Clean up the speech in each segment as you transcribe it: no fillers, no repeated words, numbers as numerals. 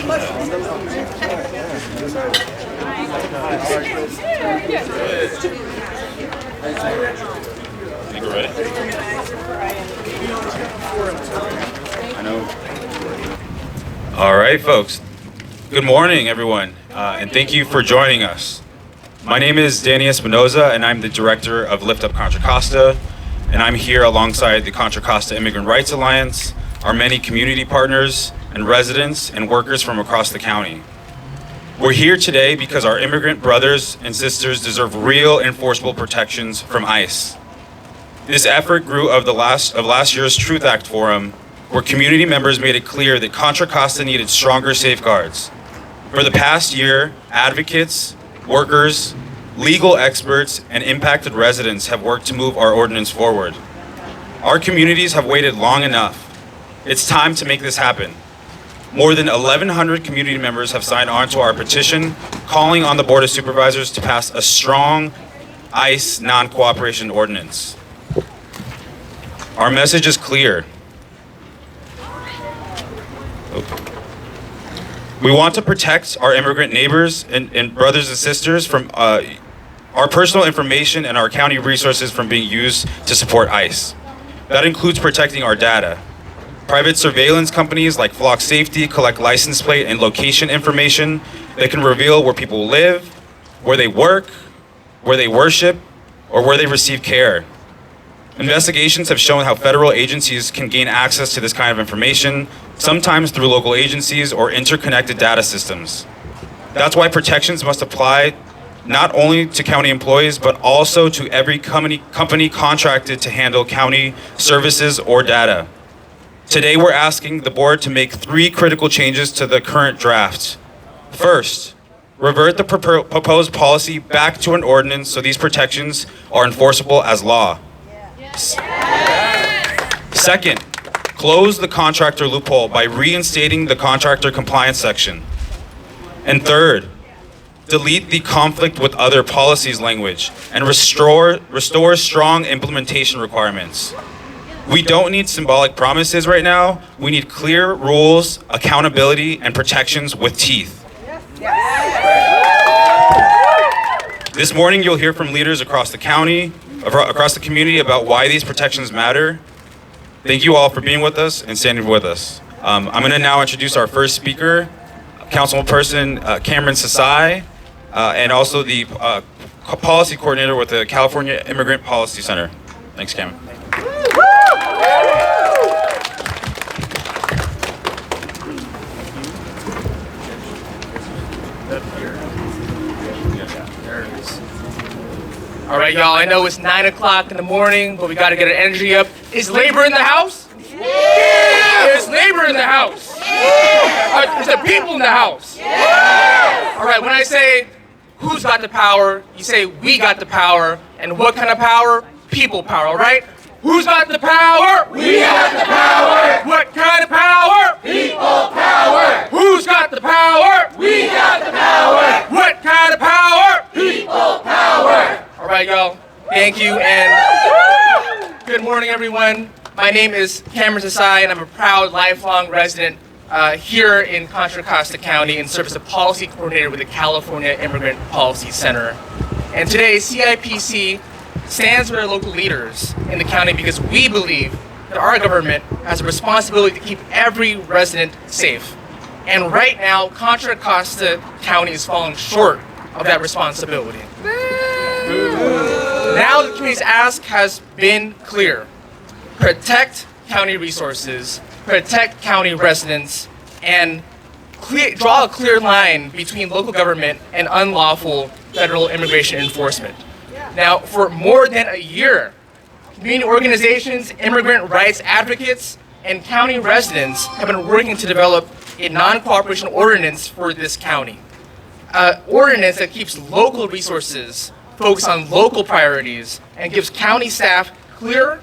Think we're ready? I know. All right, folks. Good morning, everyone, and thank you for joining us. My name is Danny Espinoza, and I'm the director of Up Contra Costa, and I'm here alongside the Contra Costa Immigrant Rights Alliance, our many community partners, and residents and workers from across the county. We're here today because our immigrant brothers and sisters deserve real enforceable protections from ICE. This effort grew of last year's Truth Act Forum, where community members made it clear that Contra Costa needed stronger safeguards. For the past year, advocates, workers, legal experts, and impacted residents have worked to move our ordinance forward. Our communities have waited long enough. It's time to make this happen. More than 1,100 community members have signed on to our petition, calling on the Board of Supervisors to pass a strong ICE non-cooperation ordinance. Our message is clear. We want to protect our immigrant neighbors and brothers and sisters from our personal information and our county resources from being used to support ICE. That includes protecting our data. Private surveillance companies like Flock Safety collect license plate and location information that can reveal where people live, where they work, where they worship, or where they receive care. Investigations have shown how federal agencies can gain access to this kind of information, sometimes through local agencies or interconnected data systems. That's why protections must apply not only to county employees, but also to every company contracted to handle county services or data. Today, we're asking the board to make 3 critical changes to the current draft. First, revert the proposed policy back to an ordinance so these protections are enforceable as law. Second, close the contractor loophole by reinstating the contractor compliance section. And third, delete the conflict with other policies language and restore strong implementation requirements. We don't need symbolic promises right now. We need clear rules, accountability, and protections with teeth. This morning, you'll hear from leaders across the county, across the community about why these protections matter. Thank you all for being with us and standing with us. I'm going to now introduce our first speaker, Councilperson Cameron Sasai, and also the policy coordinator with the California Immigrant Policy Center. Thanks, Cameron. All right, y'all, I know it's 9 o'clock in the morning, but we got to get our energy up. Is labor in the house? Yeah! Is labor in the house? Yeah! Is there people in the house? Yeah! All right, when I say who's got the power, you say we got the power. And what kind of power? People power, all right? Who's got the power? We got the power! What kind of power? People power! Who's got the power? We got the power! What kind of power? People power! All right, y'all. Thank you, and good morning, everyone. My name is Cameron Sasai, and I'm a proud lifelong resident here in Contra Costa County and serve as a policy coordinator with the California Immigrant Policy Center. And today, CIPC stands with our local leaders in the county because we believe that our government has a responsibility to keep every resident safe. And right now, Contra Costa County is falling short of that responsibility. Now the community's ask has been clear. Protect county resources, protect county residents, and draw a clear line between local government and unlawful federal immigration enforcement. Now, for more than a year, community organizations, immigrant rights advocates, and county residents have been working to develop a non-cooperation ordinance for this county. Ordinance that keeps local resources focused on local priorities and gives county staff clear,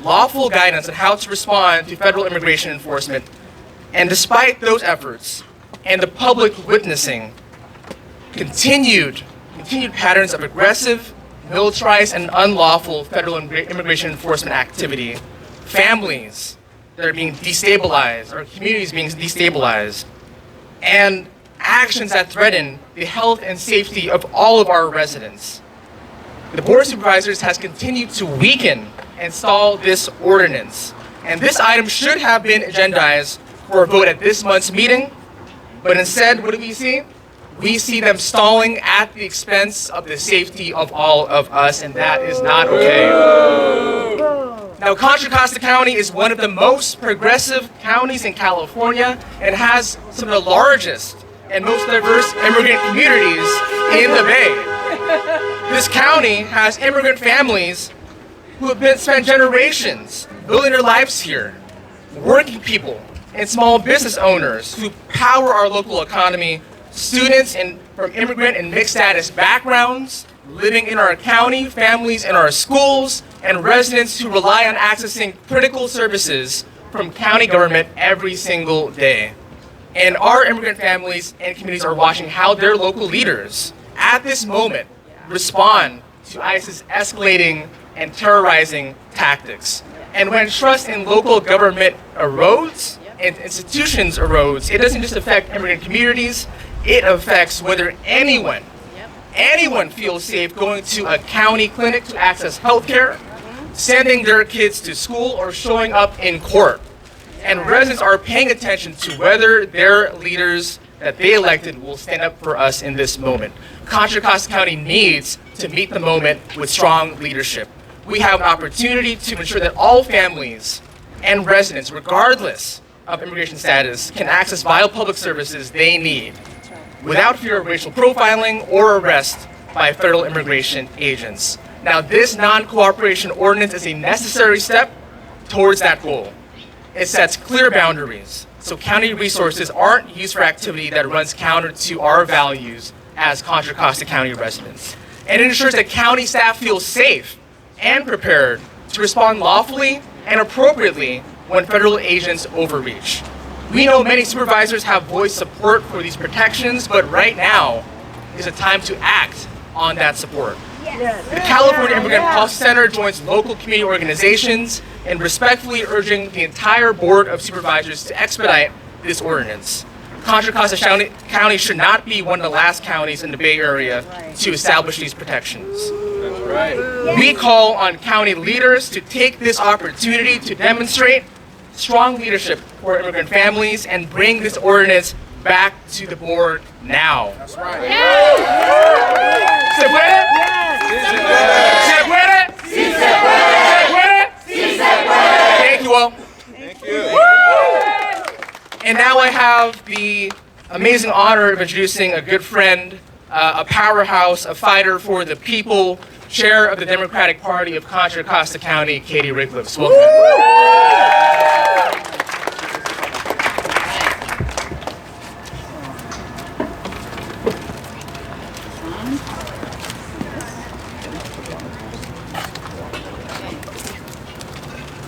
lawful guidance on how to respond to federal immigration enforcement. And despite those efforts and the public witnessing continued patterns of aggressive, militarized, and unlawful federal immigration enforcement activity, families that are being destabilized, our communities being destabilized, and actions that threaten the health and safety of all of our residents. The Board of Supervisors has continued to weaken and stall this ordinance. And this item should have been agendized for a vote at this month's meeting, but instead, what do we see? We see them stalling at the expense of the safety of all of us, and that is not okay. Now, Contra Costa County is one of the most progressive counties in California and has some of the largest and most diverse immigrant communities in the Bay. This county has immigrant families who have spent generations building their lives here, working people and small business owners who power our local economy, students from immigrant and mixed status backgrounds living in our county, families in our schools, and residents who rely on accessing critical services from county government every single day. And our immigrant families and communities are watching how their local leaders, at this moment, respond to ICE's escalating and terrorizing tactics. And when trust in local government erodes and institutions erodes, it doesn't just affect immigrant communities, it affects whether anyone feels safe going to a county clinic to access health care, sending their kids to school, or showing up in court. And residents are paying attention to whether their leaders that they elected will stand up for us in this moment. Contra Costa County needs to meet the moment with strong leadership. We have an opportunity to ensure that all families and residents, regardless of immigration status, can access vital public services they need without fear of racial profiling or arrest by federal immigration agents. Now, this non-cooperation ordinance is a necessary step towards that goal. It sets clear boundaries so county resources aren't used for activity that runs counter to our values as Contra Costa County residents. And it ensures that county staff feel safe and prepared to respond lawfully and appropriately when federal agents overreach. We know many supervisors have voiced support for these protections, but right now is a time to act on that support. The California Immigrant Policy Center joins local community organizations in respectfully urging the entire Board of Supervisors to expedite this ordinance. Contra Costa County should not be one of the last counties in the Bay Area to establish these protections. That's right. We call on county leaders to take this opportunity to demonstrate strong leadership for immigrant families and bring this ordinance back to the board now. That's right. ¿Se puede? ¿Se puede? Sí se puede. Sí se puede. Thank you all. Thank you. And now I have the amazing honor of introducing a good friend, a powerhouse, a fighter for the people, chair of the Democratic Party of Contra Costa County, Katie Ricklefs. Welcome.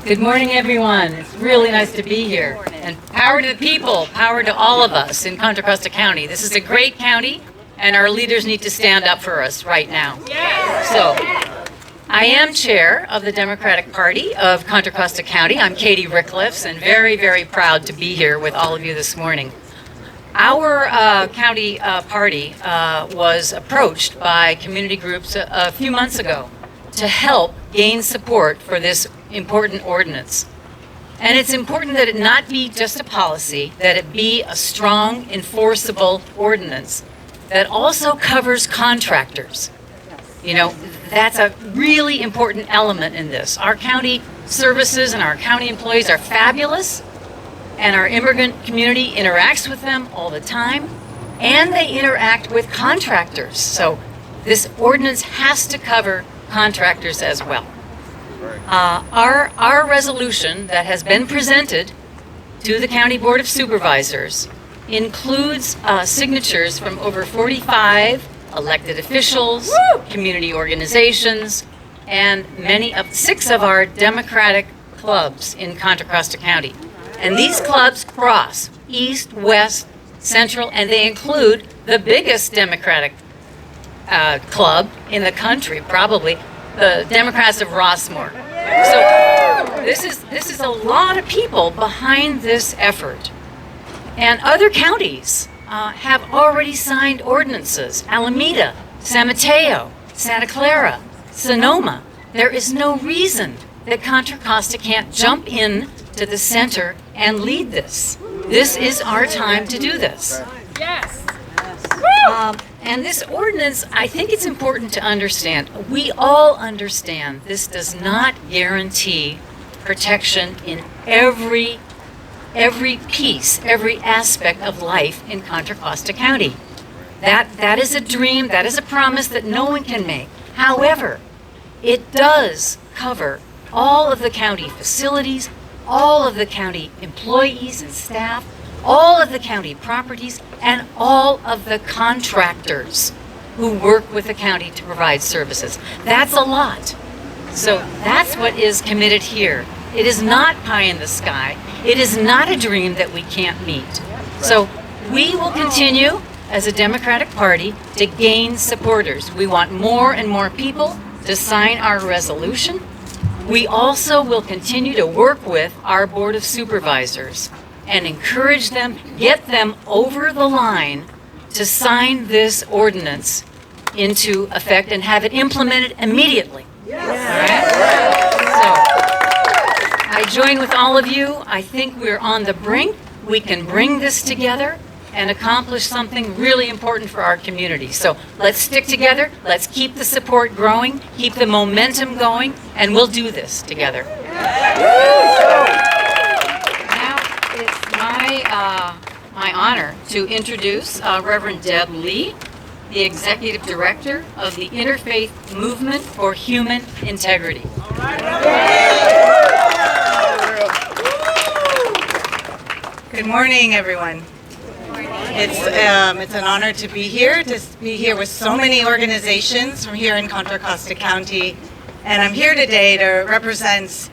Good morning, everyone. It's really nice to be here. And power to the people, power to all of us in Contra Costa County. This is a great county, and our leaders need to stand up for us right now. So, I am chair of the Democratic Party of Contra Costa County. I'm Katie Ricklefs, and very, very proud to be here with all of you this morning. Our county party was approached by community groups a few months ago to help gain support for this important ordinance. And it's important that it not be just a policy, that it be a strong, enforceable ordinance that also covers contractors. You know, that's a really important element in this. Our county services and our county employees are fabulous, and our immigrant community interacts with them all the time, and they interact with contractors. So this ordinance has to cover contractors as well. Our resolution that has been presented to the County Board of Supervisors includes signatures from over 45 elected officials, community organizations, and six of our Democratic clubs in Contra Costa County. And these clubs cross east, west, central, and they include the biggest Democratic club in the country, probably, the Democrats of Rossmore. So this is a lot of people behind this effort. And other counties have already signed ordinances. Alameda, San Mateo, Santa Clara, Sonoma. There is no reason that Contra Costa can't jump in to the center and lead this. This is our time to do this. Yes. And this ordinance, I think it's important to understand. We all understand this does not guarantee protection in every piece, every aspect of life in Contra Costa County. That is a dream, that is a promise that no one can make. However, it does cover all of the county facilities, all of the county employees and staff, all of the county properties, and all of the contractors who work with the county to provide services. That's a lot. So that's what is committed here. It is not pie in the sky. It is not a dream that we can't meet. So we will continue as a Democratic Party to gain supporters. We want more and more people to sign our resolution. We also will continue to work with our Board of Supervisors and encourage them, get them over the line to sign this ordinance into effect and have it implemented immediately. Yes. All right? So I join with all of you. I think we're on the brink. We can bring this together and accomplish something really important for our community. So let's stick together. Let's keep the support growing, keep the momentum going, and we'll do this together. Now it's my honor to introduce Reverend Deb Lee, the Executive Director of the Interfaith Movement for Human Integrity. Good morning, everyone. It's an honor to be here with so many organizations from here in Contra Costa County, and I'm here today to represent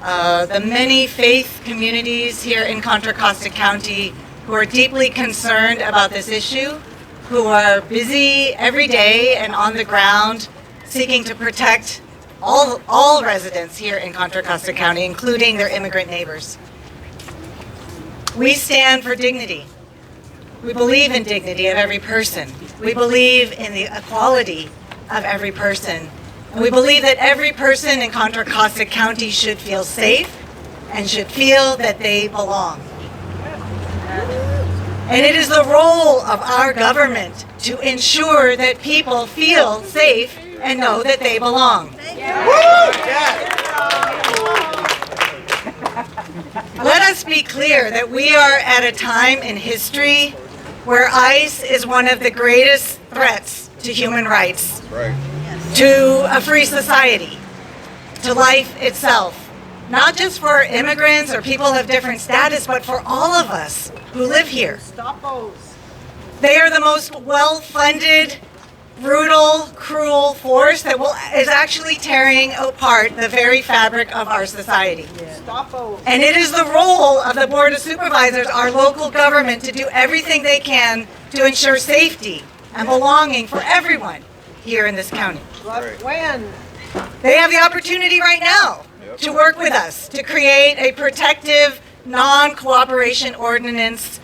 the many faith communities here in Contra Costa County who are deeply concerned about this issue, who are busy every day and on the ground seeking to protect all residents here in Contra Costa County, including their immigrant neighbors. We stand for dignity. We believe in dignity of every person. We believe in the equality of every person. And we believe that every person in Contra Costa County should feel safe and should feel that they belong. And it is the role of our government to ensure that people feel safe and know that they belong. Let us be clear that we are at a time in history where ICE is one of the greatest threats to human rights, to a free society, to life itself, not just for immigrants or people of different status, but for all of us who live here. They are the most well-funded, brutal, cruel force that is actually tearing apart the very fabric of our society. And it is the role of the Board of Supervisors, our local government, to do everything they can to ensure safety and belonging for everyone here in this county. They have the opportunity right now to work with us to create a protective, non-cooperation ordinance.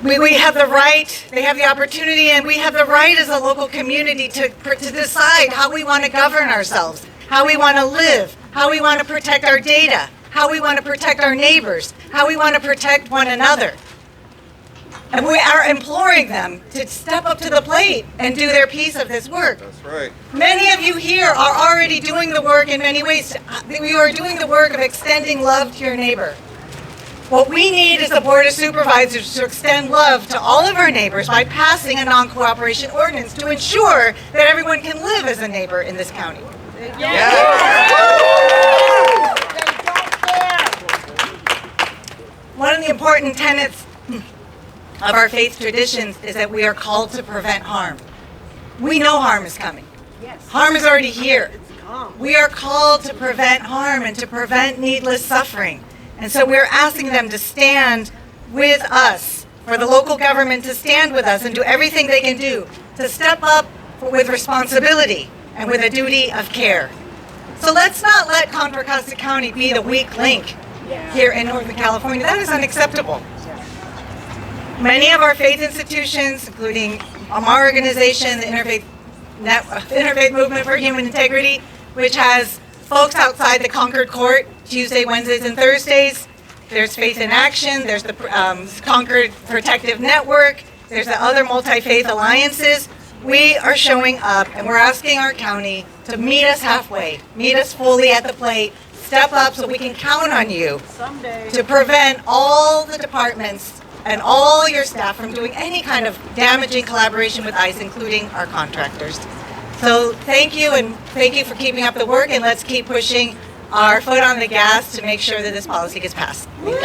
We have the right, they have the opportunity, and we have the right as a local community to decide how we want to govern ourselves, how we want to live, how we want to protect our data, how we want to protect our neighbors, how we want to protect one another. And we are imploring them to step up to the plate and do their piece of this work. That's right. Many of you here are already doing the work in many ways. We are doing the work of extending love to your neighbor. What we need is the Board of Supervisors to extend love to all of our neighbors by passing a non-cooperation ordinance to ensure that everyone can live as a neighbor in this county. One of the important tenets of our faith traditions is that we are called to prevent harm. We know harm is coming. Harm is already here. We are called to prevent harm and to prevent needless suffering. And so we're asking them to stand with us, for the local government to stand with us and do everything they can do to step up with responsibility and with a duty of care. So let's not let Contra Costa County be the weak link here in Northern California. That is unacceptable. Many of our faith institutions, including our organization, the Interfaith Movement for Human Integrity, which has folks outside the Concord court Tuesday, Wednesdays, and Thursdays. There's Faith in Action, there's the Concord Protective Network, there's the other multi-faith alliances. We are showing up and we're asking our county to meet us halfway, meet us fully at the plate, step up so we can count on you to prevent all the departments and all your staff from doing any kind of damaging collaboration with ICE, including our contractors. So thank you, and thank you for keeping up the work, and let's keep pushing our foot on the gas to make sure that this policy gets passed. And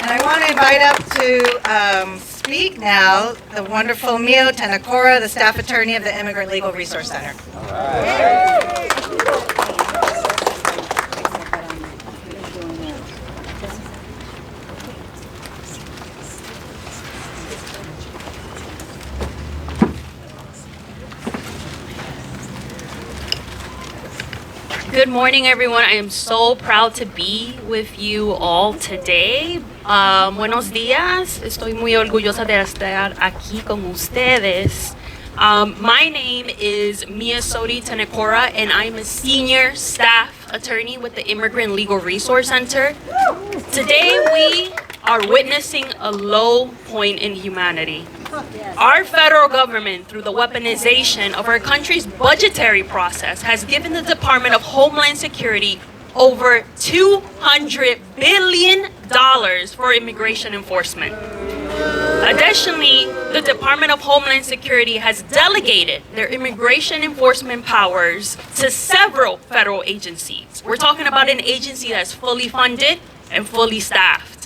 I want to invite up to speak now the wonderful Tenecora, the staff attorney of the Immigrant Legal Resource Center. Good morning, everyone. I am so proud to be with you all today. Buenos días. Estoy muy orgullosa de estar aquí con ustedes. My name is Miosotti Tenecora, and I'm a senior staff attorney with the Immigrant Legal Resource Center. Today, we are witnessing a low point in humanity. Our federal government, through the weaponization of our country's budgetary process, has given the Department of Homeland Security over $200 billion for immigration enforcement. Additionally, the Department of Homeland Security has delegated their immigration enforcement powers to several federal agencies. We're talking about an agency that's fully funded and fully staffed.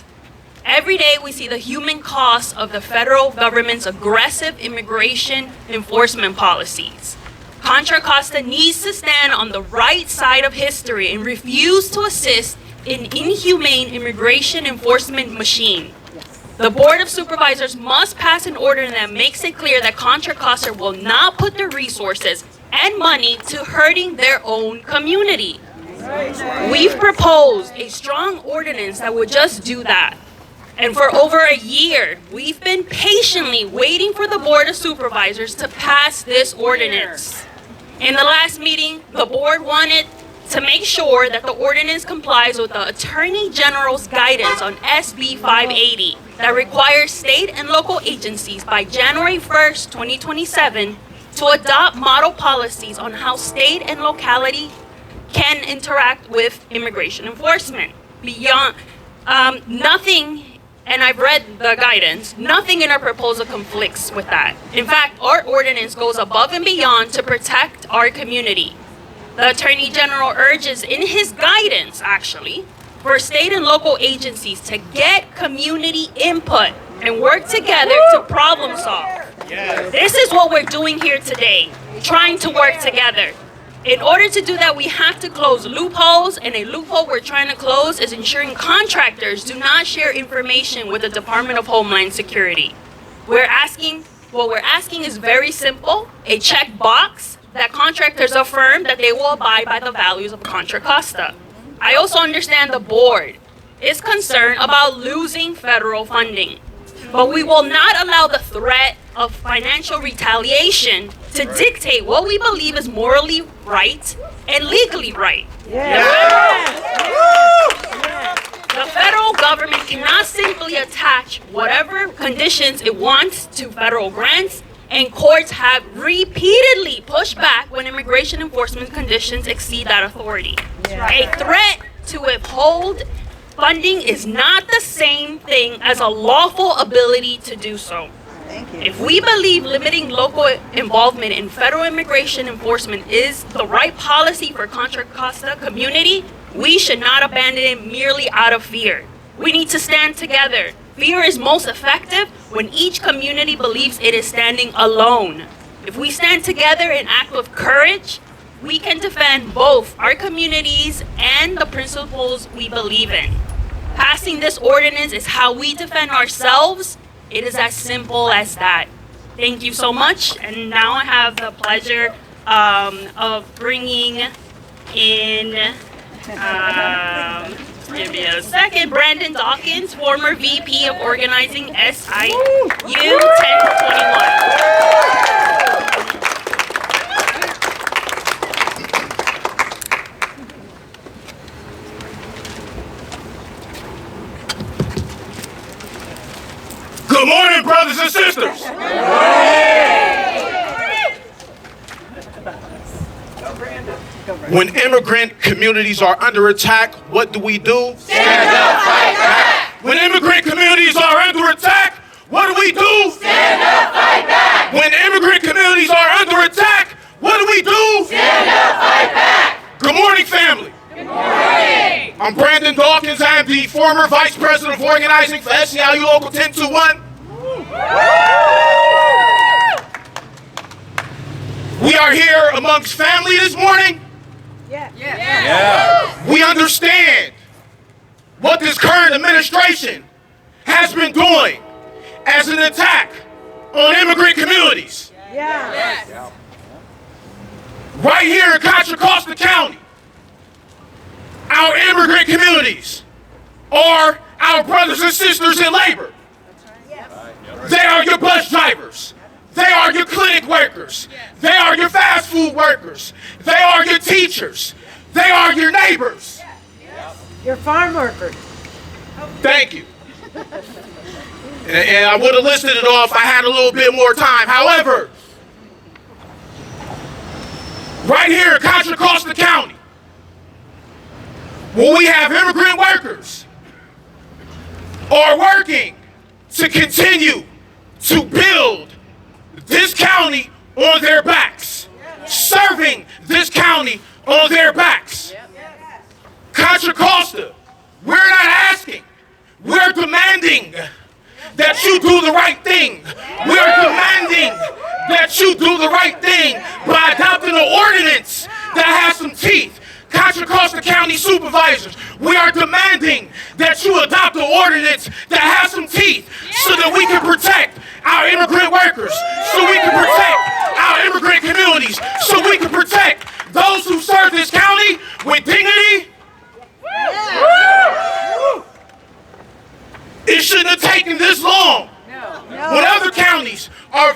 Every day we see the human cost of the federal government's aggressive immigration enforcement policies. Contra Costa needs to stand on the right side of history and refuse to assist in inhumane immigration enforcement machine. The Board of Supervisors must pass an order that makes it clear that Contra Costa will not put their resources and money to hurting their own community. We've proposed a strong ordinance that would just do that. And for over a year, we've been patiently waiting for the Board of Supervisors to pass this ordinance. In the last meeting, the board wanted to make sure that the ordinance complies with the Attorney General's guidance on SB 580 that requires state and local agencies by January 1st, 2027 to adopt model policies on how state and locality can interact with immigration enforcement. Beyond nothing, and I've read the guidance, nothing in our proposal conflicts with that. In fact, our ordinance goes above and beyond to protect our community. The Attorney General urges in his guidance, actually, for state and local agencies to get community input and work together to problem solve. Yes. This is what we're doing here today, trying to work together. In order to do that, we have to close loopholes, and a loophole we're trying to close is ensuring contractors do not share information with the Department of Homeland Security. What we're asking is very simple, a check box that contractors affirm that they will abide by the values of Contra Costa. I also understand the board is concerned about losing federal funding, but we will not allow the threat of financial retaliation to dictate what we believe is morally right and legally right. The federal government cannot simply attach whatever conditions it wants to federal grants, and courts have repeatedly pushed back when immigration enforcement conditions exceed that authority. A threat to withhold funding is not the same thing as a lawful ability to do so. If we believe limiting local involvement in federal immigration enforcement is the right policy for Contra Costa community, we should not abandon it merely out of fear. We need to stand together. Fear is most effective when each community believes it is standing alone. If we stand together and act with courage, we can defend both our communities and the principles we believe in. Passing this ordinance is how we defend ourselves. It is as simple as that. Thank you so much. And now I have the pleasure of bringing in Give me a second. Brandon Dawkins, former VP of Organizing SIU 1021. Good morning, brothers and sisters. When immigrant communities are under attack, what do we do? Stand up, fight back! When immigrant communities are under attack, what do we do? Stand up, fight back! When immigrant communities are under attack, what do we do? Stand up, fight back! Good morning, family. Good morning! I'm Brandon Dawkins. I am the former Vice President of Organizing for SEIU Local 1021. We are here amongst family this morning. Yeah. We understand what this current administration has been doing as an attack on immigrant communities. Right here in Contra Costa County, our immigrant communities are our brothers and sisters in labor. They are your bus drivers. They are your clinic workers. They are your fast food workers. They are your teachers. They are your neighbors. Your farm workers. Thank you. And I would have listed it off if I had a little bit more time. However, right here in Contra Costa County, where we have immigrant workers are working to continue to build this county on their backs, serving this county on their backs. Contra Costa, we're not asking, we're demanding that you do the right thing. We're demanding that you do the right thing by adopting an ordinance that has some teeth. Contra Costa County supervisors, we are demanding that you adopt an ordinance that has some teeth so that we can protect our immigrant workers, so we can protect our immigrant communities, so we can protect those who serve this county with dignity. It shouldn't have taken this long. When other counties are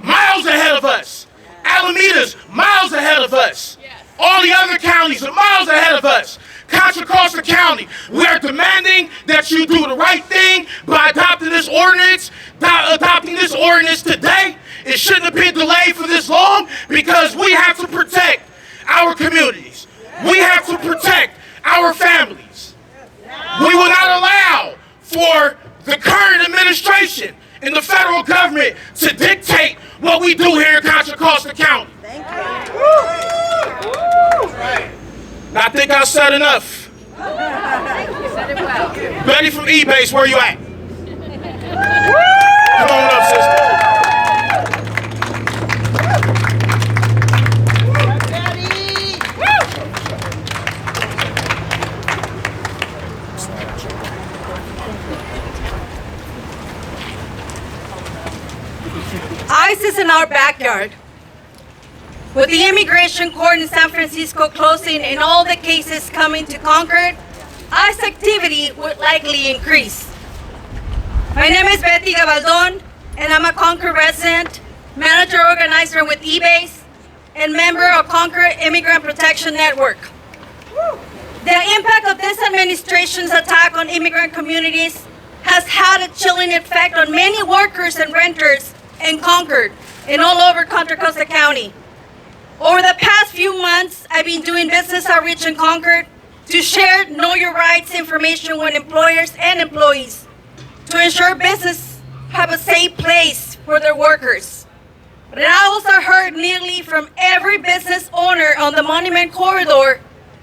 miles ahead of us, Alameda's miles ahead of us, all the other counties are miles ahead of us. Contra Costa County, we are demanding that you do the right thing by adopting this ordinance. Adopting this ordinance today, it shouldn't have been delayed for this long because we have to protect our communities. We have to protect our families. We will not allow for the current administration and the federal government to dictate what we do here in Contra Costa County. I think I said enough. You said it well. Betty from eBase, where you at? Come on up, sister. ICE is in our backyard. With the immigration court in San Francisco closing and all the cases coming to Concord, ICE activity would likely increase. My name is Betty Gabaldon, and I'm a Concord resident, manager organizer with eBase, and member of Concord Immigrant Protection Network. The impact of this administration's attack on immigrant communities has had a chilling effect on many workers and renters in Concord and all over Contra Costa County. Over the past few months, I've been doing business outreach in Concord to share Know Your Rights information with employers and employees to ensure business have a safe place for their workers. But I also heard nearly from every business owner on the Monument Corridor,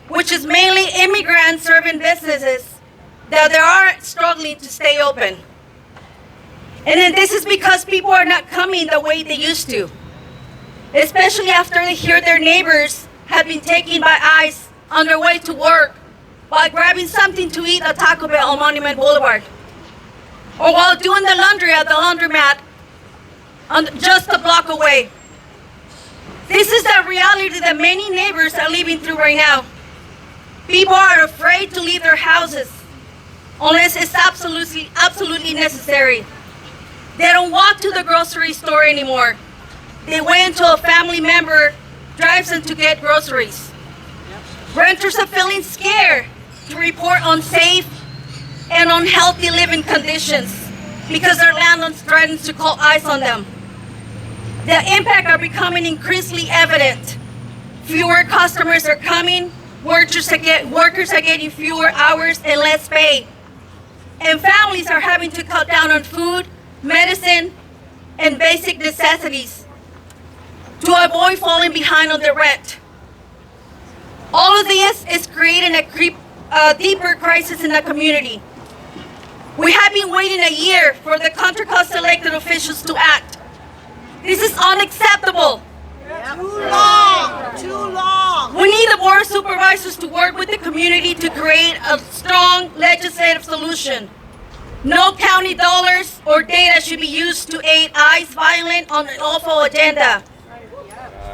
which is mainly immigrant serving businesses, that they are struggling to stay open. And then this is because people are not coming the way they used to, especially after they hear their neighbors have been taken by ICE on their way to work while grabbing something to eat at Taco Bell on Monument Boulevard, or while doing the laundry at the laundromat just a block away. This is the reality that many neighbors are living through right now. People are afraid to leave their houses unless it's absolutely necessary. They don't walk to the grocery store anymore. They wait until a family member drives them to get groceries. Renters are feeling scared to report unsafe and unhealthy living conditions because their landlord threatens to call ICE on them. The impact are becoming increasingly evident. Fewer customers are coming, workers are getting fewer hours and less pay. And families are having to cut down on food, medicine, and basic necessities to avoid falling behind on their rent. All of this is creating a deeper crisis in the community. We have been waiting a year for the Contra Costa elected officials to act. This is unacceptable. Too long. We need the Board of Supervisors to work with the community to create a strong legislative solution. No county dollars or data should be used to aid ICE violent on an awful agenda.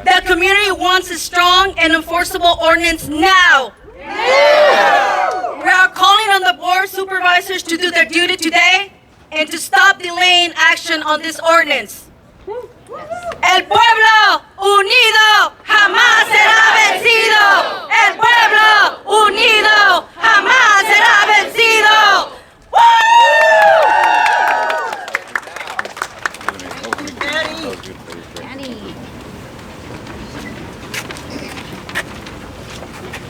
The community wants a strong and enforceable ordinance now. We are calling on the Board of Supervisors to do their duty today and to stop delaying action on this ordinance. El pueblo unido jamás será vencido. El pueblo unido jamás será vencido.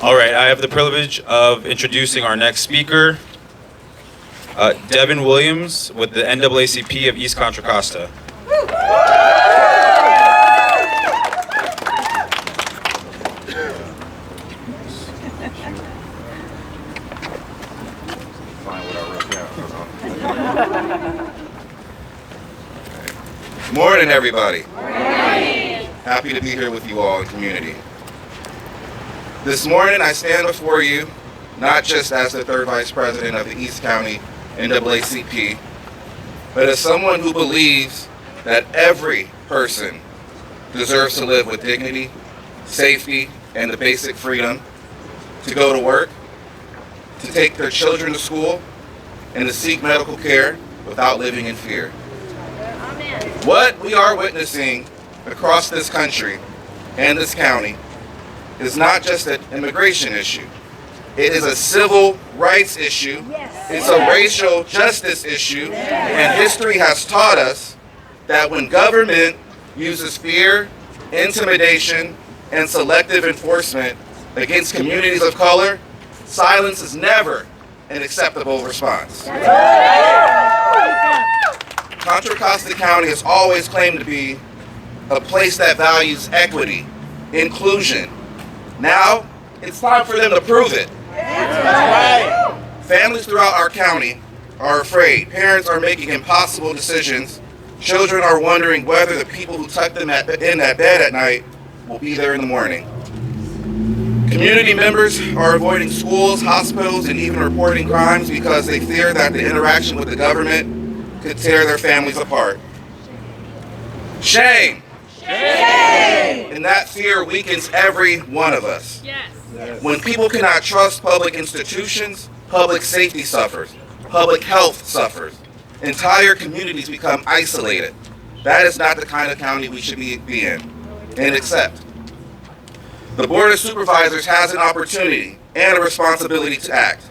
All right, I have the privilege of introducing our next speaker, Devin Williams with the NAACP of East Contra Costa. Morning, everybody. Morning. Happy to be here with you all in community. This morning, I stand before you not just as the third vice president of the East County NAACP, but as someone who believes that every person deserves to live with dignity, safety, and the basic freedom to go to work, to take their children to school, and to seek medical care without living in fear. What we are witnessing across this country and this county is not just an immigration issue. It is a civil rights issue. It's a racial justice issue. And history has taught us that when government uses fear, intimidation, and selective enforcement against communities of color, silence is never an acceptable response. Contra Costa County has always claimed to be a place that values equity, inclusion. Now, it's time for them to prove it. Families throughout our county are afraid. Parents are making impossible decisions. Children are wondering whether the people who tuck them in that bed at night will be there in the morning. Community members are avoiding schools, hospitals, and even reporting crimes because they fear that the interaction with the government could tear their families apart. Shame! Shame! And that fear weakens every one of us. Yes. When people cannot trust public institutions, public safety suffers, public health suffers. Entire communities become isolated. That is not the kind of county we should be in and accept. The Board of Supervisors has an opportunity and a responsibility to act.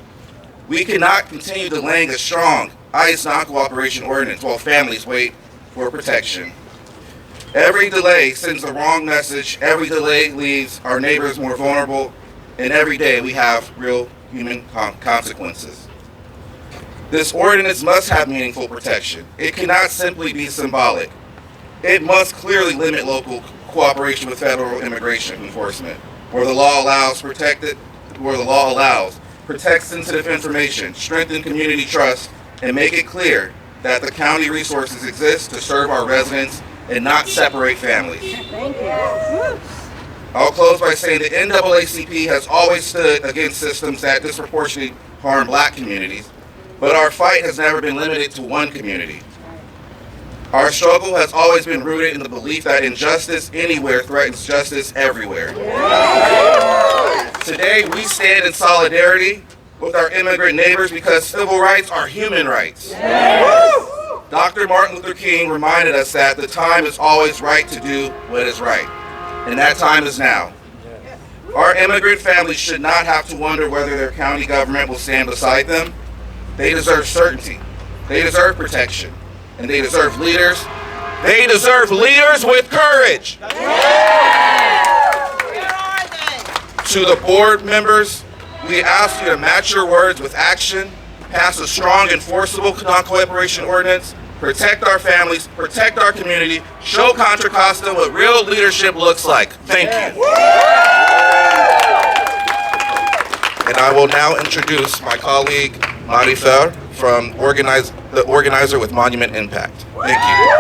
We cannot continue delaying a strong ICE non-cooperation ordinance while families wait for protection. Every delay sends the wrong message. Every delay leaves our neighbors more vulnerable. And every day we have real human consequences. This ordinance must have meaningful protection. It cannot simply be symbolic. It must clearly limit local cooperation with federal immigration enforcement. Where the law allows, protect sensitive information, strengthen community trust, and make it clear that the county resources exist to serve our residents and not separate families. Thank you. I'll close by saying the NAACP has always stood against systems that disproportionately harm black communities, but our fight has never been limited to one community. Our struggle has always been rooted in the belief that injustice anywhere threatens justice everywhere. Today, we stand in solidarity with our immigrant neighbors because civil rights are human rights. Dr. Martin Luther King reminded us that the time is always right to do what is right, and that time is now. Our immigrant families should not have to wonder whether their county government will stand beside them. They deserve certainty, they deserve protection, and they deserve leaders. They deserve leaders with courage. To the board members, we ask you to match your words with action, pass a strong, enforceable non-cooperation ordinance, protect our families, protect our community, show Contra Costa what real leadership looks like. Thank you. And I will now introduce my colleague, Marifer, from the organizer with Monument Impact. Thank you.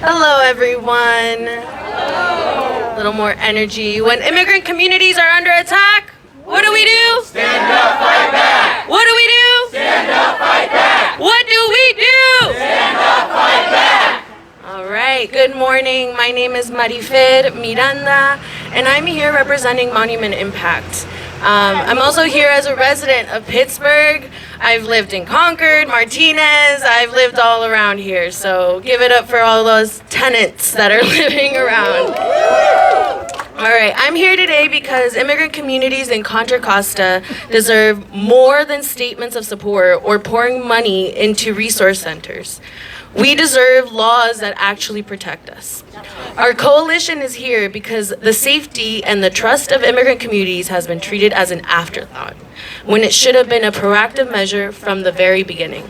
Hello, everyone. Hello. A little more energy. When immigrant communities are under attack, what do we do? Stand up, fight back. What do we do? Stand up, fight back. What do we do? Stand up, fight back. All right. Good morning. My name is Marifer Miranda, and I'm here representing Monument Impact. I'm also here as a resident of Pittsburgh. I've lived in Concord, Martinez. I've lived all around here. So give it up for all those tenants that are living around. All right, I'm here today because immigrant communities in Contra Costa deserve more than statements of support or pouring money into resource centers. We deserve laws that actually protect us. Our coalition is here because the safety and the trust of immigrant communities has been treated as an afterthought, when it should have been a proactive measure from the very beginning.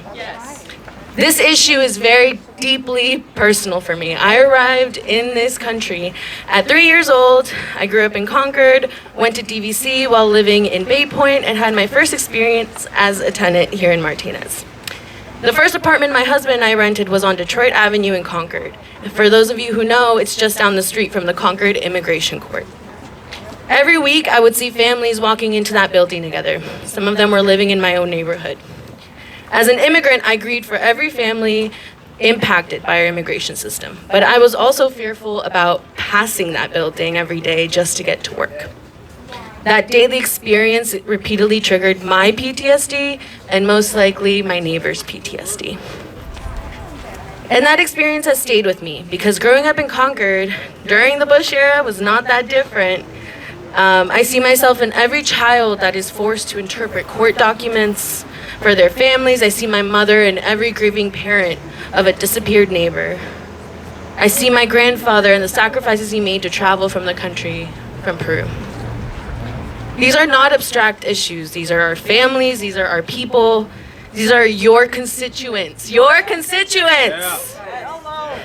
This issue is very deeply personal for me. I arrived in this country at 3 years old. I grew up in Concord, went to DVC while living in Bay Point, and had my first experience as a tenant here in Martinez. The first apartment my husband and I rented was on Detroit Avenue in Concord. For those of you who know, it's just down the street from the Concord Immigration Court. Every week, I would see families walking into that building together. Some of them were living in my own neighborhood. As an immigrant, I grieved for every family impacted by our immigration system. But I was also fearful about passing that building every day just to get to work. That daily experience repeatedly triggered my PTSD and most likely my neighbor's PTSD. And that experience has stayed with me because growing up in Concord during the Bush era was not that different. I see myself in every child that is forced to interpret court documents for their families. I see my mother in every grieving parent of a disappeared neighbor. I see my grandfather and the sacrifices he made to travel from the country from Peru. These are not abstract issues. These are our families. These are our people. These are your constituents. Your constituents. Yeah.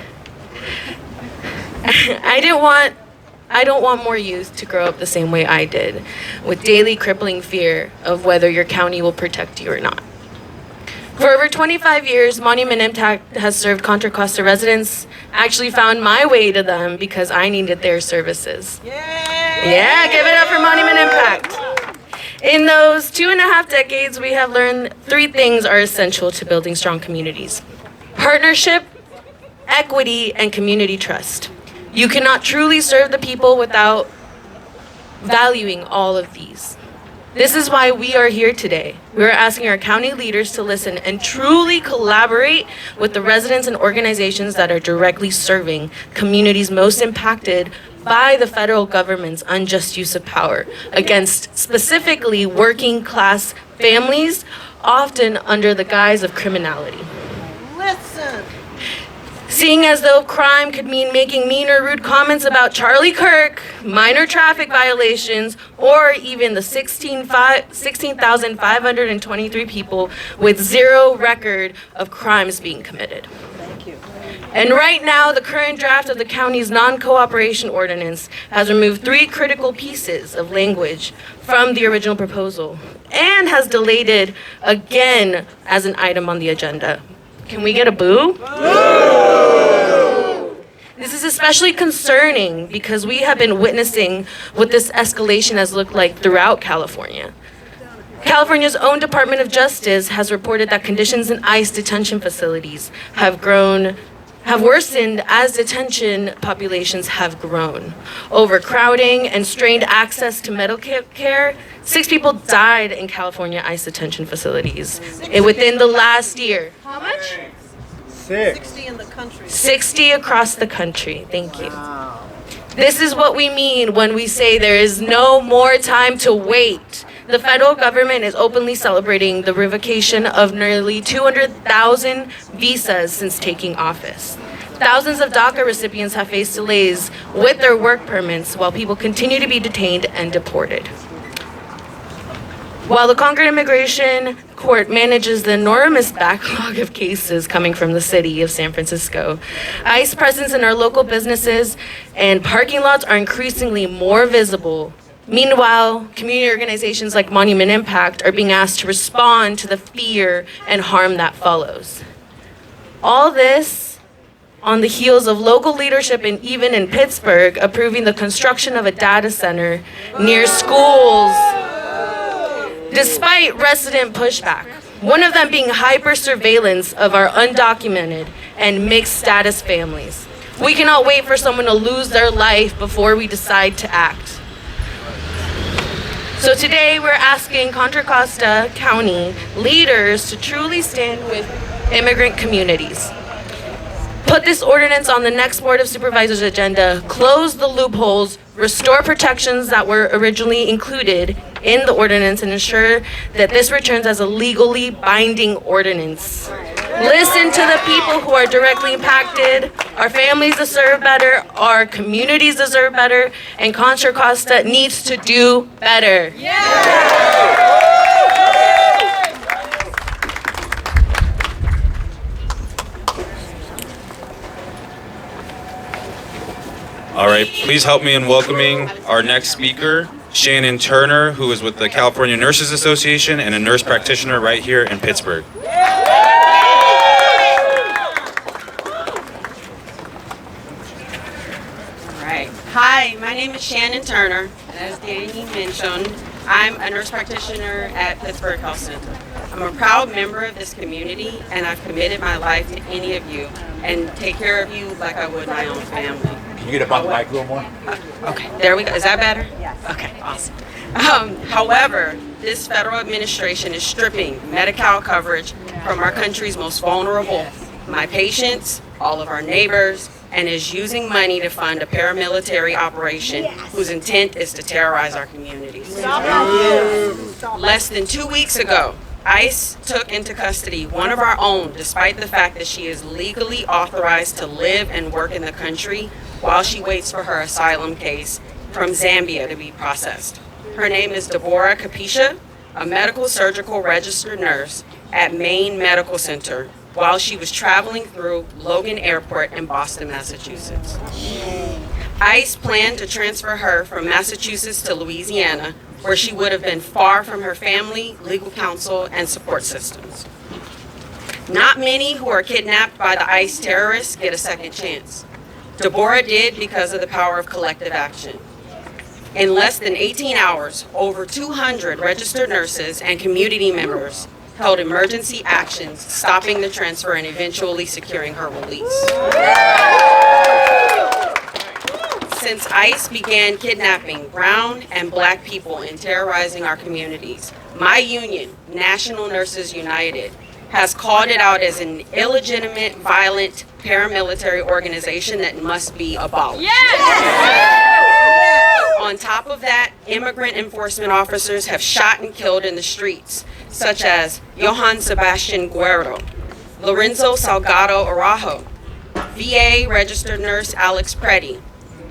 I don't want more youth to grow up the same way I did, with daily crippling fear of whether your county will protect you or not. For over 25 years, Monument Impact has served Contra Costa residents. I actually found my way to them because I needed their services. Yeah, give it up for Monument Impact. In those 2.5 decades, we have learned 3 things are essential to building strong communities: partnership, equity, and community trust. You cannot truly serve the people without valuing all of these. This is why we are here today. We are asking our county leaders to listen and truly collaborate with the residents and organizations that are directly serving communities most impacted by the federal government's unjust use of power against specifically working class families, often under the guise of criminality. Listen. Seeing as though crime could mean making mean or rude comments about Charlie Kirk, minor traffic violations, or even the 16,523 people with 0 record of crimes being committed. Thank you. And right now, the current draft of the county's non-cooperation ordinance has removed 3 critical pieces of language from the original proposal and has delayed it again as an item on the agenda. Can we get a boo? Boo! This is especially concerning because we have been witnessing what this escalation has looked like throughout California. California's own Department of Justice has reported that conditions in ICE detention facilities have worsened as detention populations have grown. Overcrowding and strained access to medical care. 6 people died in California ICE detention facilities within the last year. How much? 60 in the country. 60 across the country. Thank you. This is what we mean when we say there is no more time to wait. The federal government is openly celebrating the revocation of nearly 200,000 visas since taking office. Thousands of DACA recipients have faced delays with their work permits while people continue to be detained and deported. While the Concord Immigration Court manages the enormous backlog of cases coming from the city of San Francisco, ICE presence in our local businesses and parking lots are increasingly more visible. Meanwhile, community organizations like Monument Impact are being asked to respond to the fear and harm that follows. All this on the heels of local leadership, and even in Pittsburgh, approving the construction of a data center near schools, despite resident pushback, one of them being hyper-surveillance of our undocumented and mixed status families. We cannot wait for someone to lose their life before we decide to act. So today we're asking Contra Costa County leaders to truly stand with immigrant communities. Put this ordinance on the next Board of Supervisors agenda, close the loopholes, restore protections that were originally included in the ordinance, and ensure that this returns as a legally binding ordinance. Listen to the people who are directly impacted. Our families deserve better, our communities deserve better, and Contra Costa needs to do better. All right, please help me in welcoming our next speaker, Shannon Turner, who is with the California Nurses Association and a nurse practitioner right here in Pittsburgh. Hi, my name is Shannon Turner, and as Danny mentioned, I'm a nurse practitioner at Pittsburgh Health Center. I'm a proud member of this community, and I've committed my life to any of you and take care of you like I would my own family. Can you get up on the mic a little more? Okay, there we go. Is that better? Yes. Okay, awesome. However, this federal administration is stripping Medi-Cal coverage from our country's most vulnerable, my patients, all of our neighbors, and is using money to fund a paramilitary operation whose intent is to terrorize our communities. Less than 2 weeks ago, ICE took into custody one of our own, despite the fact that she is legally authorized to live and work in the country while she waits for her asylum case from Zambia to be processed. Her name is Deborah Kapisha, a medical surgical registered nurse at Maine Medical Center, while she was traveling through Logan Airport in Boston, Massachusetts. ICE planned to transfer her from Massachusetts to Louisiana, where she would have been far from her family, legal counsel, and support systems. Not many who are kidnapped by the ICE terrorists get a second chance. Deborah did because of the power of collective action. In less than 18 hours, over 200 registered nurses and community members held emergency actions, stopping the transfer and eventually securing her release. Since ICE began kidnapping brown and black people and terrorizing our communities, my union, National Nurses United, has called it out as an illegitimate, violent paramilitary organization that must be abolished. On top of that, immigrant enforcement officers have shot and killed in the streets, such as Johann Sebastian Guerrero, Lorenzo Salgado Araujo, VA registered nurse Alex Preddy,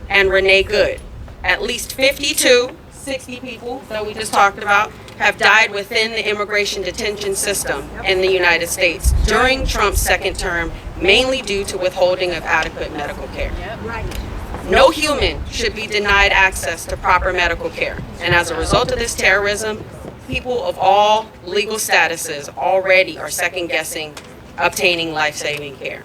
and Renee Good. At least 60 people that we just talked about have died within the immigration detention system in the United States during Trump's second term, mainly due to withholding of adequate medical care. No human should be denied access to proper medical care. And as a result of this terrorism, people of all legal statuses already are second-guessing obtaining life-saving care.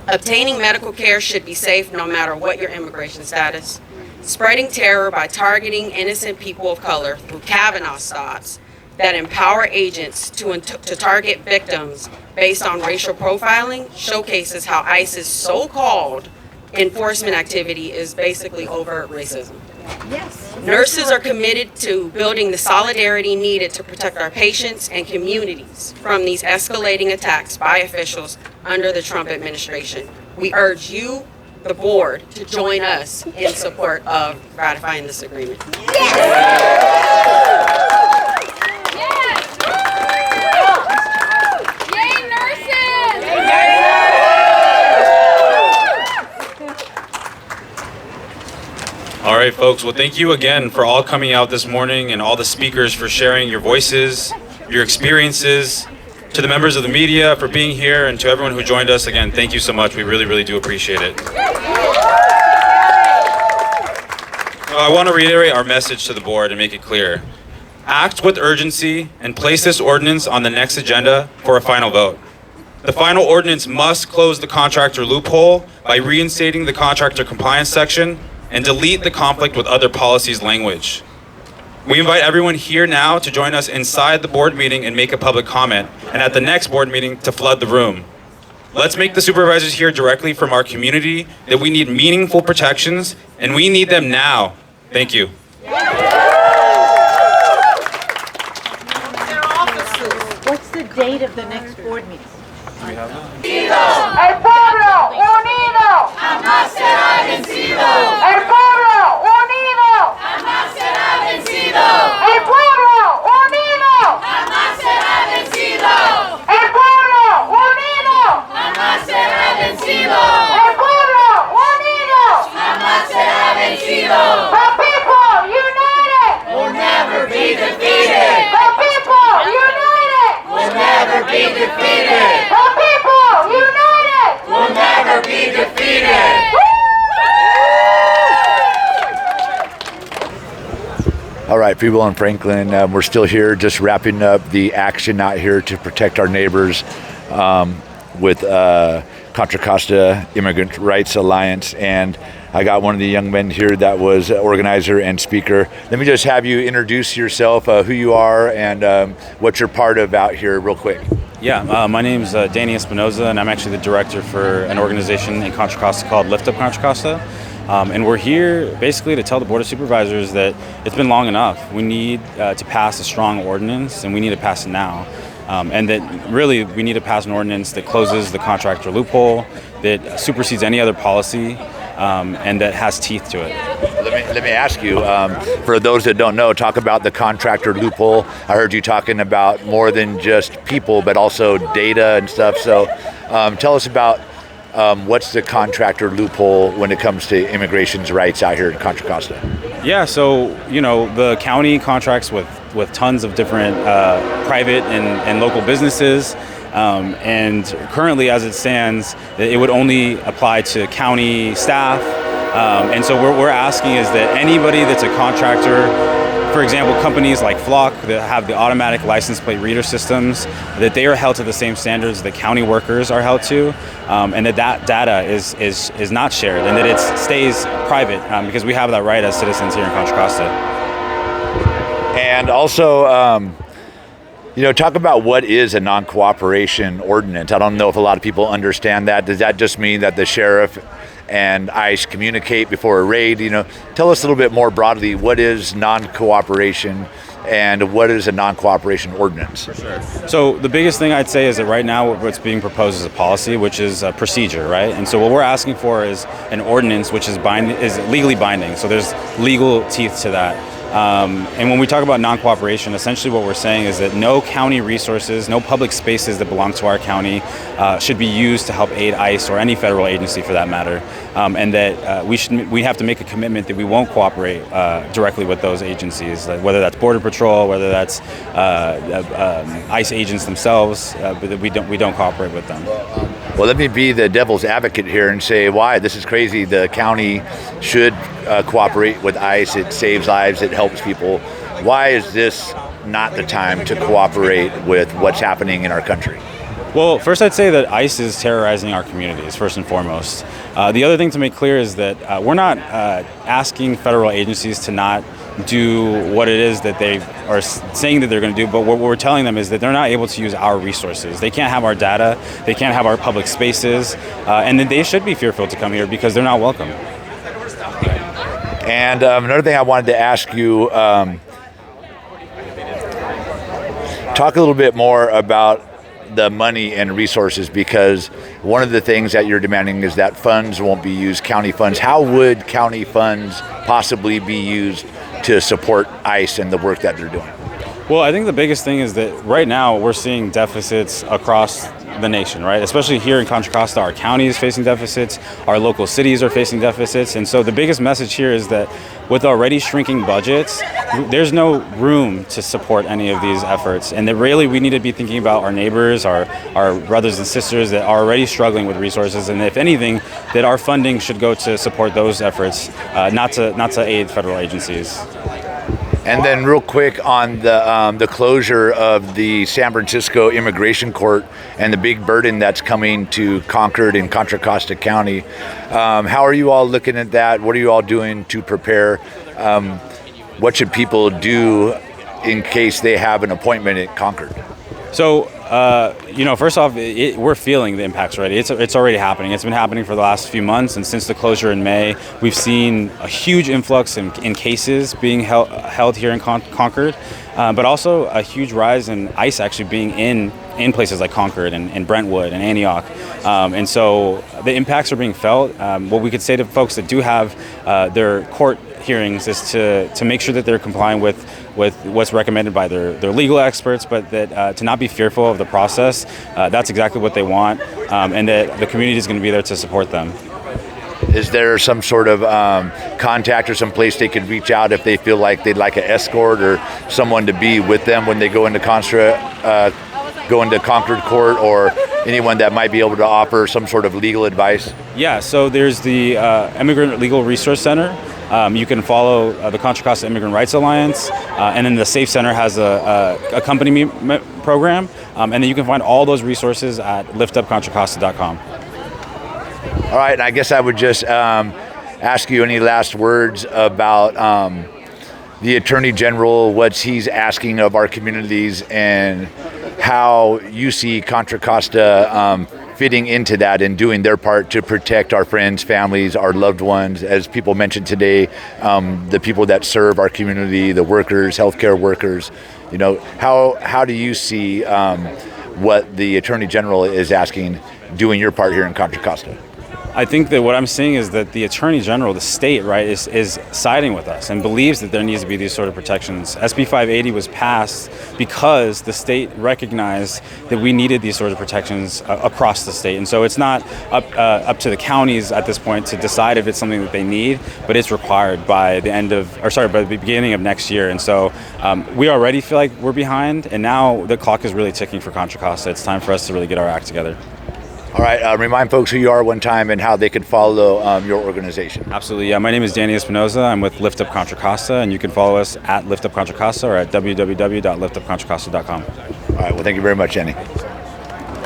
Obtaining medical care should be safe no matter what your immigration status. Spreading terror by targeting innocent people of color through Kavanaugh stops that empower agents to target victims based on racial profiling showcases how ICE's so-called enforcement activity is basically overt racism. Yes. Nurses are committed to building the solidarity needed to protect our patients and communities from these escalating attacks by officials under the Trump administration. We urge you, the board, to join us in support of ratifying this agreement. All right, folks. Well, thank you again for all coming out this morning and all the speakers for sharing your voices, your experiences. To the members of the media for being here, and to everyone who joined us, again, thank you so much. We really, really do appreciate it. I want to reiterate our message to the board and make it clear. Act with urgency and place this ordinance on the next agenda for a final vote. The final ordinance must close the contractor loophole by reinstating the contractor compliance section and delete the conflict with other policies language. We invite everyone here now to join us inside the board meeting and make a public comment, and at the next board meeting to flood the room. Let's make the supervisors hear directly from our community that we need meaningful protections, and we need them now. Thank you. What's the date of the next board meeting? El pueblo unido jamás será vencido. El pueblo unido jamás será vencido. El pueblo unido jamás será vencido. El pueblo unido jamás será vencido. El pueblo unido jamás será vencido. The people united will never be defeated. The people united will never be defeated. The people united will never be defeated. All right, people in Franklin, we're still here just wrapping up the action out here to protect our neighbors with Contra Costa Immigrant Rights Alliance. And I got one of the young men here that was organizer and speaker. Let me just have you introduce yourself, who you are, and what you're part of out here real quick. Yeah, my name's Danny Espinoza, and I'm actually the director for an organization in Contra Costa called Up Contra Costa. And we're here basically to tell the Board of Supervisors that it's been long enough. We need to pass a strong ordinance, and we need to pass it now. And that really we need to pass an ordinance that closes the contractor loophole, that supersedes any other policy, and that has teeth to it. Let me ask you, for those that don't know, talk about the contractor loophole. I heard you talking about more than just people, but also data and stuff. So tell us about what's the contractor loophole when it comes to immigration's rights out here in Contra Costa? Yeah, so, the county contracts with tons of different private and local businesses. And currently, as it stands, it would only apply to county staff. And so what we're asking is that anybody that's a contractor, for example, companies like Flock that have the automatic license plate reader systems, that they are held to the same standards that county workers are held to, and that data is not shared, and that it stays private, because we have that right as citizens here in Contra Costa. And also, talk about what is a non-cooperation ordinance. I don't know if a lot of people understand that. Does that just mean that the sheriff and ICE communicate before a raid? Tell us a little bit more broadly, what is non-cooperation and what is a non-cooperation ordinance? For sure. So the biggest thing I'd say is that right now what's being proposed is a policy, which is a procedure, right? And so what we're asking for is an ordinance which is legally binding. So there's legal teeth to that. And when we talk about non-cooperation, essentially what we're saying is that no county resources, no public spaces that belong to our county should be used to help aid ICE or any federal agency for that matter. And that we have to make a commitment that we won't cooperate directly with those agencies, like whether that's Border Patrol, whether that's ICE agents themselves, but that we don't cooperate with them. Well, let me be the devil's advocate here and say why this is crazy. The county should cooperate with ICE. It saves lives. It helps people. Why is this not the time to cooperate with what's happening in our country? Well, first I'd say that ICE is terrorizing our communities, first and foremost. The other thing to make clear is that we're not asking federal agencies to not do what it is that they are saying that they're going to do, but what we're telling them is that they're not able to use our resources. They can't have our data, they can't have our public spaces, and that they should be fearful to come here because they're not welcome. And another thing I wanted to ask you, talk a little bit more about the money and resources, because one of the things that you're demanding is that funds won't be used, county funds. How would county funds possibly be used to support ICE and the work that they're doing? Well, I think the biggest thing is that right now we're seeing deficits across the nation, right? Especially here in Contra Costa, our county is facing deficits, our local cities are facing deficits. And so the biggest message here is that with already shrinking budgets, there's no room to support any of these efforts. And that really we need to be thinking about our neighbors, our brothers and sisters that are already struggling with resources. And if anything, that our funding should go to support those efforts, not to aid federal agencies. And then real quick on the closure of the San Francisco Immigration Court and the big burden that's coming to Concord and Contra Costa County. How are you all looking at that? What are you all doing to prepare? What should people do in case they have an appointment at Concord? So, first off, we're feeling the impacts already. It's already happening. It's been happening for the last few months, and since the closure in May, we've seen a huge influx in cases being held here in Concord, but also a huge rise in ICE actually being in places like Concord and Brentwood and Antioch. And so the impacts are being felt. What we could say to folks that do have their court hearings is to make sure that they're complying with what's recommended by their legal experts, but that to not be fearful of the process. That's exactly what they want, and that the community is going to be there to support them. Is there some sort of contact or some place they could reach out if they feel like they'd like an escort or someone to be with them when they go into Concord Court, or anyone that might be able to offer some sort of legal advice? Yeah, so there's the Immigrant Legal Resource Center. You can follow the Contra Costa Immigrant Rights Alliance, and then the Safe Center has a company program, and then you can find all those resources at liftupcontracosta.com. All right, and I guess I would just ask you any last words about the Attorney General, what he's asking of our communities, and how you see Contra Costa fitting into that and doing their part to protect our friends, families, our loved ones. As people mentioned today, the people that serve our community, the workers, healthcare workers. How do you see what the Attorney General is asking, doing your part here in Contra Costa? I think that what I'm seeing is that the Attorney General, the state, right, is siding with us and believes that there needs to be these sort of protections. SB 580 was passed because the state recognized that we needed these sort of protections across the state. And so it's not up to the counties at this point to decide if it's something that they need, but it's required by the beginning of next year. And so we already feel like we're behind, and now the clock is really ticking for Contra Costa. It's time for us to really get our act together. All right, remind folks who you are one time and how they can follow your organization. Absolutely, yeah. My name is Danny Espinoza. I'm with Lift Up Contra Costa, and you can follow us at Lift Up Contra Costa or at www.liftupcontracosta.com. All right, well, thank you very much, Danny.